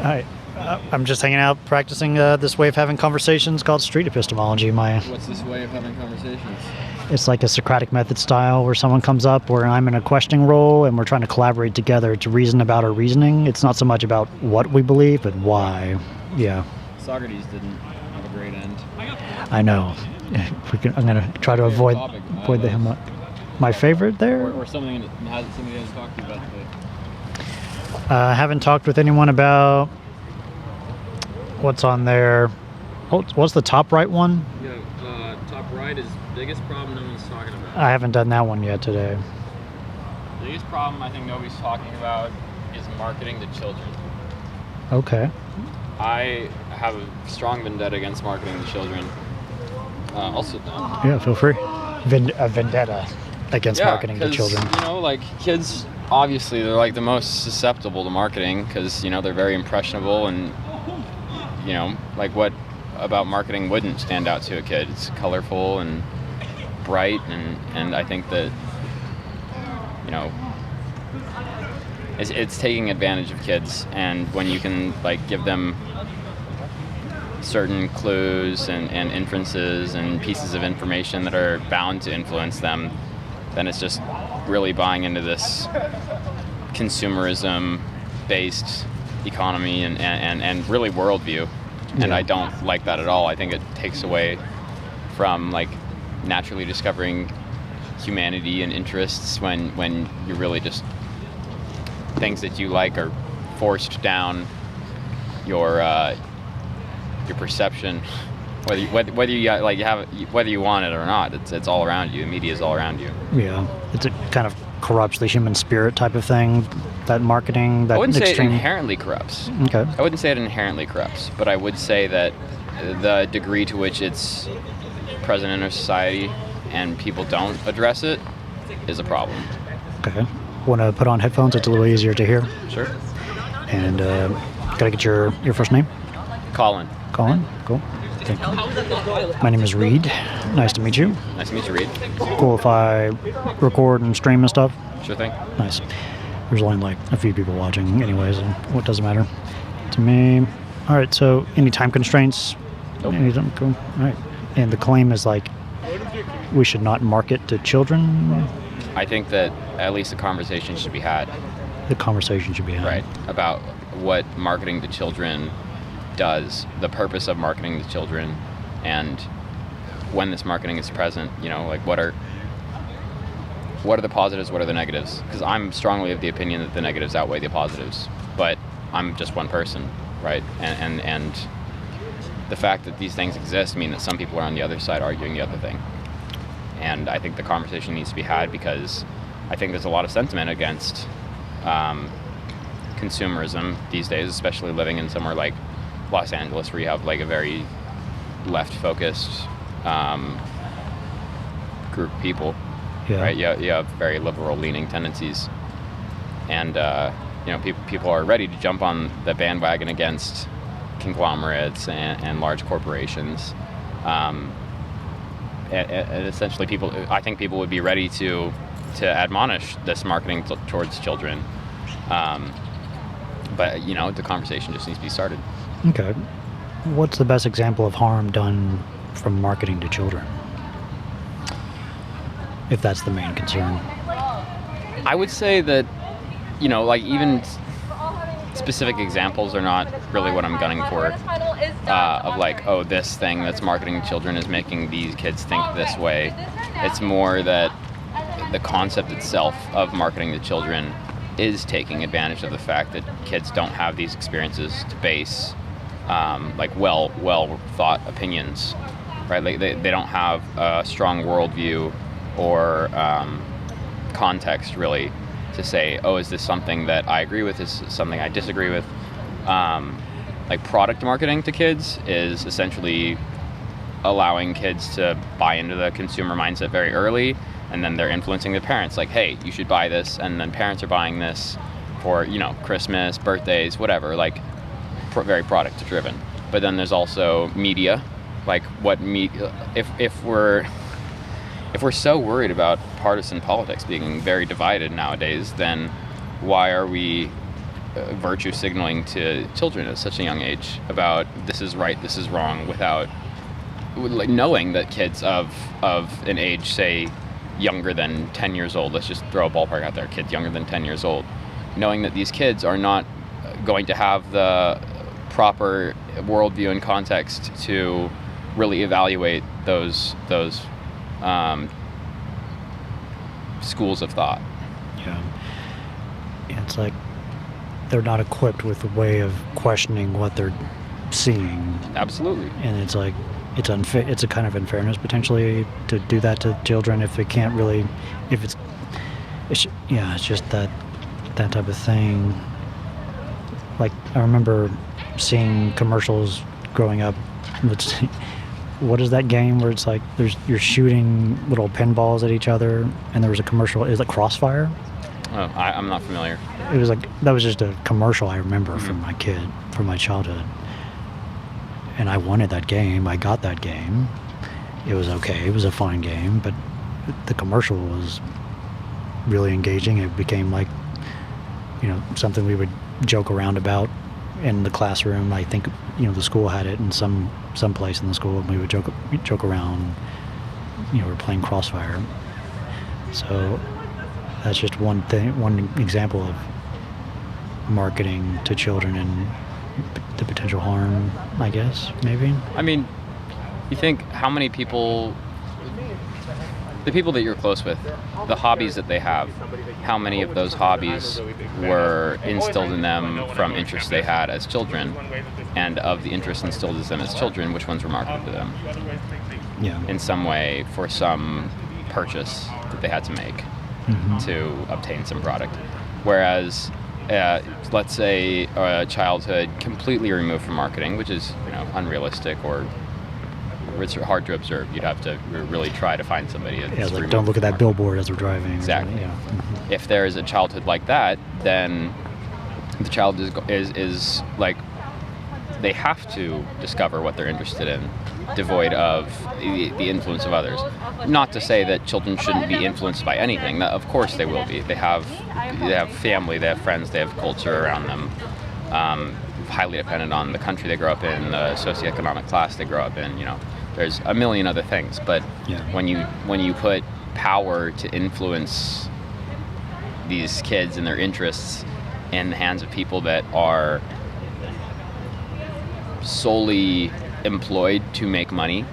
Hi. I'm just hanging out, practicing this way of having conversations called street epistemology. What's this way of having conversations? It's like a Socratic method style where someone comes up where I'm in a questioning role and we're trying to collaborate together to reason about our reasoning. It's not so much about what we believe, but why. Yeah. Socrates didn't have a great end. I know. I'm going to try to avoid the him. My favorite there? Or something that somebody hasn't talked to you about today. I haven't talked with anyone about what's on there. Oh, what's the top right one? Yeah, top right is biggest problem no one's talking about. I haven't done that one yet today. The biggest problem I think nobody's talking about is marketing to children. Okay. I have a strong vendetta against marketing to children. I'll sit down. Yeah, feel free. A vendetta against marketing to children. You know, like kids, obviously they're like the most susceptible to marketing because, you know, they're very impressionable and, you know, like what about marketing wouldn't stand out to a kid? It's colorful and bright and I think that, you know, it's taking advantage of kids, and when you can like give them certain clues and inferences and pieces of information that are bound to influence them, then it's just really buying into this consumerism based economy and really worldview. And I don't like that at all. I think it takes away from like naturally discovering humanity and interests when you're really just things that you like are forced down your perception, whether you want it or not. It's all around you. The media is all around you. Yeah, it kind of corrupts the human spirit type of thing. That marketing, that I wouldn't say extreme... it inherently corrupts. Okay. I wouldn't say it inherently corrupts, but I would say that the degree to which it's present in our society and people don't address it is a problem. Okay. Want to put on headphones? It's a little easier to hear. Sure. And gotta get your first name. Colin. Colin. Cool. Thank you. My name is Reed. Nice to meet you. Nice to meet you, Reed. Cool if I record and stream and stuff? Sure thing. Nice. There's only like a few people watching anyways, and what doesn't matter to me. All right, so any time constraints? Nope. Anything? Cool. All right. And the claim is like we should not market to children? I think that at least a conversation should be had. The conversation should be had. Right. About what marketing to children does, the purpose of marketing to children, and when this marketing is present, you know, like what are the positives, what are the negatives? Because I'm strongly of the opinion that the negatives outweigh the positives, but I'm just one person, right? And the fact that these things exist mean that some people are on the other side arguing the other thing. And I think the conversation needs to be had because I think there's a lot of sentiment against consumerism these days, especially living in somewhere like Los Angeles where you have like a very left-focused group of people. Yeah. Right, you have very liberal-leaning tendencies, and you know, people are ready to jump on the bandwagon against conglomerates and large corporations. And essentially, I think people would be ready to admonish this marketing towards children, but you know, the conversation just needs to be started. Okay. What's the best example of harm done from marketing to children? If that's the main concern. I would say that, you know, like even specific examples are not really what I'm gunning for. Of like, oh, this thing that's marketing to children is making these kids think this way. It's more that the concept itself of marketing to children is taking advantage of the fact that kids don't have these experiences to base like well thought opinions, right? Like they don't have a strong worldview or context really to say, oh, is this something that I agree with? Is this something I disagree with? Like product marketing to kids is essentially allowing kids to buy into the consumer mindset very early, and then they're influencing the parents like, hey, you should buy this, and then parents are buying this for, you know, Christmas, birthdays, whatever, like very product driven. But then there's also media, like what if we're so worried about partisan politics being very divided nowadays, then why are we virtue signaling to children at such a young age about this is right, this is wrong, without like knowing that kids of an age, say, younger than 10 years old, let's just throw a ballpark out there, kids younger than 10 years old, knowing that these kids are not going to have the proper worldview and context to really evaluate those schools of thought. Yeah. It's like they're not equipped with a way of questioning what they're seeing. Absolutely. And it's like, it's unfair. It's a kind of unfairness potentially to do that to children if they can't really, if it's just that type of thing. Like, I remember seeing commercials growing up. What is that game where it's like you're shooting little pinballs at each other, and there was a commercial. Is it Crossfire? Oh, I'm not familiar. It was like, that was just a commercial I remember from my childhood. And I wanted that game. I got that game. It was okay. It was a fine game, but the commercial was really engaging. It became like, something we would joke around about in the classroom. I think, the school had it in some place in the school, and we would joke around. We're playing Crossfire. So that's just one example of marketing to children and the potential harm, I guess, maybe. I mean, you think how many people, the people that you're close with, the hobbies that they have, how many of those hobbies were instilled in them from interests they had as children, and of the interests instilled in them as children, which ones were marketed to them? Yeah. In some way for some purchase that they had to make to obtain some product. Whereas, let's say a childhood completely removed from marketing, which is unrealistic or it's hard to observe. You'd have to really try to find somebody. Like, don't look at that billboard as we're driving. Exactly. Yeah. If there is a childhood like that, then the child is like, they have to discover what they're interested in, devoid of the influence of others. Not to say that children shouldn't be influenced by anything. Of course they will be. They have family, they have friends, they have culture around them. Highly dependent on the country they grow up in, the socioeconomic class they grow up in. There's a million other things. But when you put power to influence these kids and their interests in the hands of people that are solely employed to make money,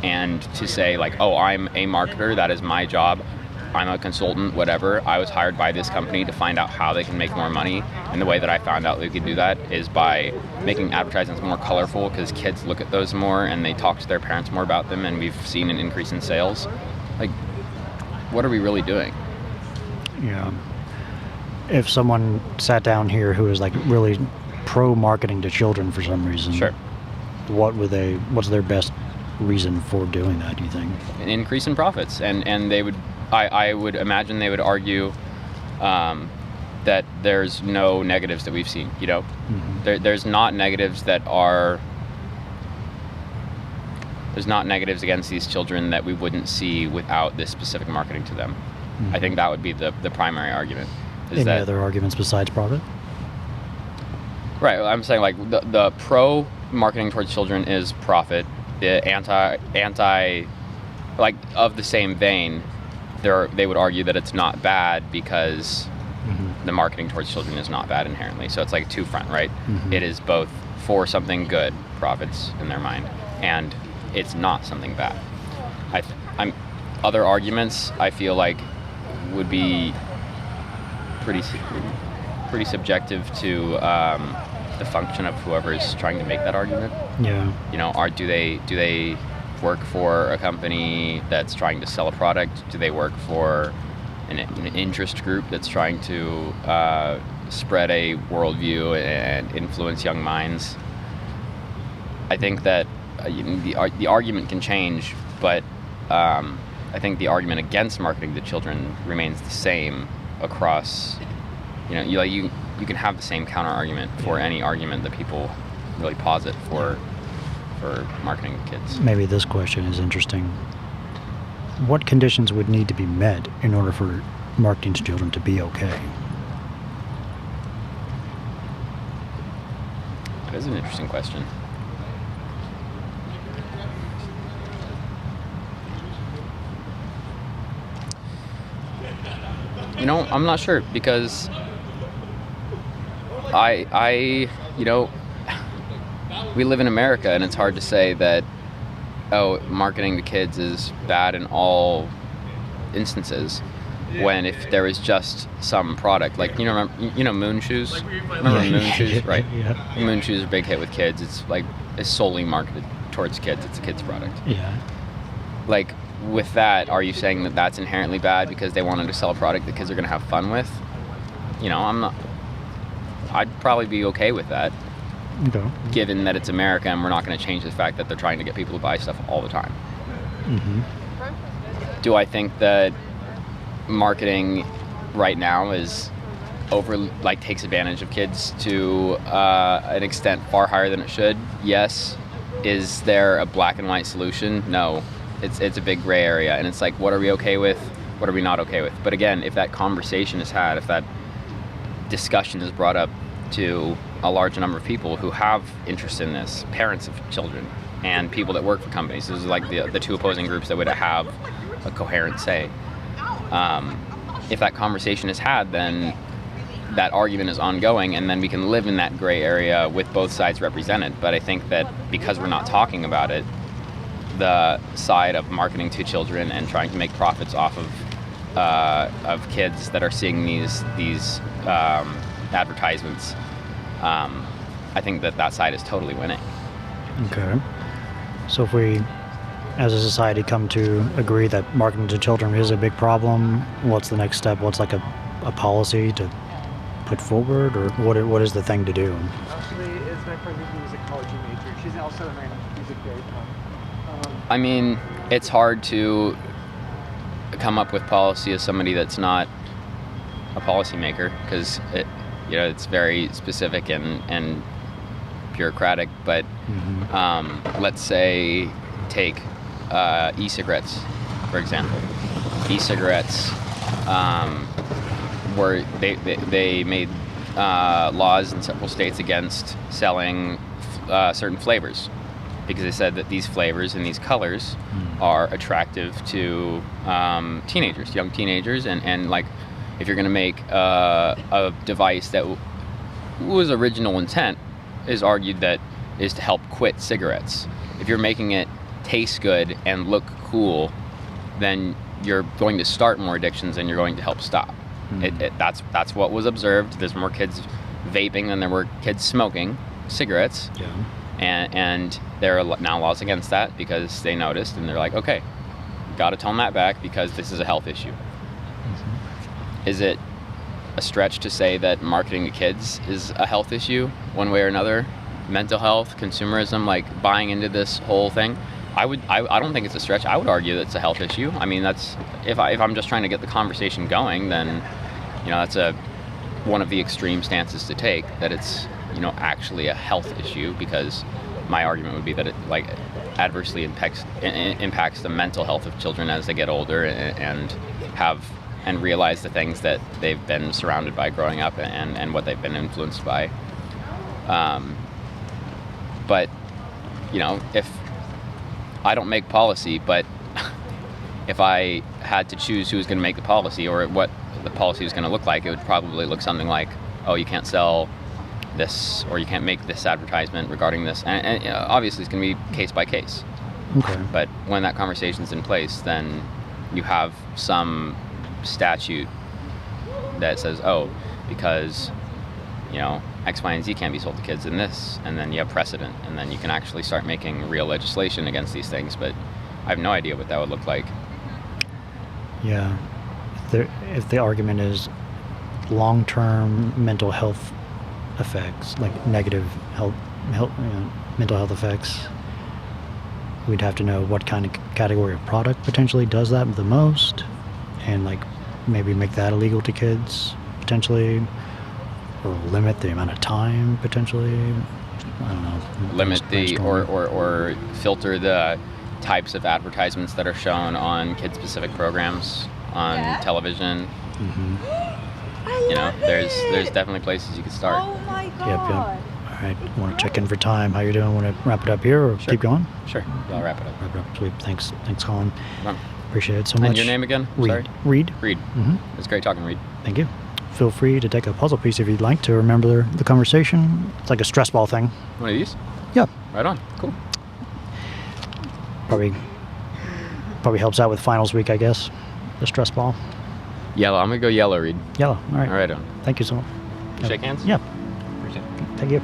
and to say like, oh, I'm a marketer, that is my job, I'm a consultant, whatever, I was hired by this company to find out how they can make more money, and the way that I found out they could do that is by making advertisements more colorful, because kids look at those more and they talk to their parents more about them, and we've seen an increase in sales. Like, what are we really doing? Yeah. If someone sat down here who is like really pro-marketing to children for some reason, sure, what's their best reason for doing that, do you think? An increase in profits, and they would, I would imagine they would argue that there's no negatives that we've seen. There's not negatives there's not negatives against these children that we wouldn't see without this specific marketing to them. I think that would be the primary argument. Any other arguments besides profit? Right. Well, I'm saying like the pro marketing towards children is profit. The anti like of the same vein, they would argue that it's not bad because the marketing towards children is not bad inherently. So it's like two front, right? It is both for something good, profits in their mind, and it's not something bad. Other arguments I feel like would be pretty subjective to the function of whoever is trying to make that argument. Yeah. Do they work for a company that's trying to sell a product? Do they work for an interest group that's trying to spread a worldview and influence young minds? I think that the argument can change, but I think the argument against marketing to children remains the same across. You can have the same counter argument for any argument that people really posit for marketing to kids. Maybe this question is interesting. What conditions would need to be met in order for marketing to children to be okay? That is an interesting question. I'm not sure, because we live in America, and it's hard to say that, marketing to kids is bad in all instances, when if there is just some product, like, Moon shoes? Remember Moon shoes, right? Yeah. Moon shoes are a big hit with kids. It's solely marketed towards kids. It's a kid's product. Yeah. Like, with that, are you saying that that's inherently bad because they wanted to sell a product that kids are going to have fun with? I'd probably be okay with that, Okay. given that it's America and we're not going to change the fact that they're trying to get people to buy stuff all the time. Mm-hmm. Do I think that marketing right now is takes advantage of kids to an extent far higher than it should? Yes. Is there a black and white solution? No. It's a big gray area, and it's like, what are we okay with? What are we not okay with? But again, if that conversation is had, if that discussion is brought up to a large number of people who have interest in this, parents of children and people that work for companies, this is like the two opposing groups that would have a coherent say. If that conversation is had, then that argument is ongoing, and then we can live in that gray area with both sides represented. But I think that because we're not talking about it, the side of marketing to children and trying to make profits off of kids that are seeing these advertisements, I think that side is totally winning. Okay. So if we, as a society, come to agree that marketing to children is a big problem, what's the next step? What's like a policy to put forward, or what is the thing to do? Actually, it's my friend who's a musicology major. She's also in my music theory club. I mean, it's hard to come up with policy as somebody that's not a policymaker, because it's very specific and bureaucratic. But let's say take e-cigarettes, for example. E-cigarettes were they made laws in several states against selling certain flavors, because they said that these flavors and these colors are attractive to teenagers, young teenagers, and like, if you're going to make a device that whose original intent is argued that is to help quit cigarettes, if you're making it taste good and look cool, then you're going to start more addictions and you're going to help stop. That's what was observed. There's more kids vaping than there were kids smoking cigarettes. Yeah. And there are now laws against that, because they noticed, and they're like, okay, got to tone that back because this is a health issue. Is it a stretch to say that marketing to kids is a health issue one way or another? Mental health, consumerism, like buying into this whole thing? I don't think it's a stretch. I would argue that it's a health issue. I mean, that's if I'm just trying to get the conversation going, then that's one of the extreme stances to take, that it's actually a health issue, because my argument would be that it adversely impacts the mental health of children as they get older and realize the things that they've been surrounded by growing up and what they've been influenced by. But if I don't make policy, but if I had to choose who was going to make the policy or what the policy is going to look like, it would probably look something like, oh, you can't sell this, or you can't make this advertisement regarding this. And obviously it's going to be case by case. Okay. But when that conversation's in place, then you have some statute that says, oh, because X, Y, and Z can't be sold to kids in this, and then you have precedent, and then you can actually start making real legislation against these things. But I have no idea what that would look like. Yeah. If the argument is long-term mental health effects, like negative mental health effects, we'd have to know what kind of category of product potentially does that the most, and maybe make that illegal to kids potentially, or limit the amount of time potentially. I don't know. Limit or filter the types of advertisements that are shown on kid-specific programs on television. Mm-hmm. There's definitely places you could start. Oh my god. Yep. All right. Want to check in for time? How you doing? Want to wrap it up here or Sure. keep going? Sure. Yeah, I'll wrap it up. Wrap it up. Sweet. Thanks, Colin. Come on. Appreciate it so much. And your name again? Reed. Sorry. Reed. Reed. Mm-hmm. It's great talking, Reed. Thank you. Feel free to take a puzzle piece if you'd like to remember the conversation. It's like a stress ball thing. One of these? Yeah. Right on. Cool. Probably helps out with finals week, I guess. The stress ball. Yellow. I'm gonna go yellow, Reed. Yellow. All right. All right on. Thank you so much. Shake hands? Yeah. Appreciate it. Thank you.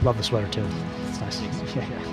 Love the sweater too. It's nice. Yeah.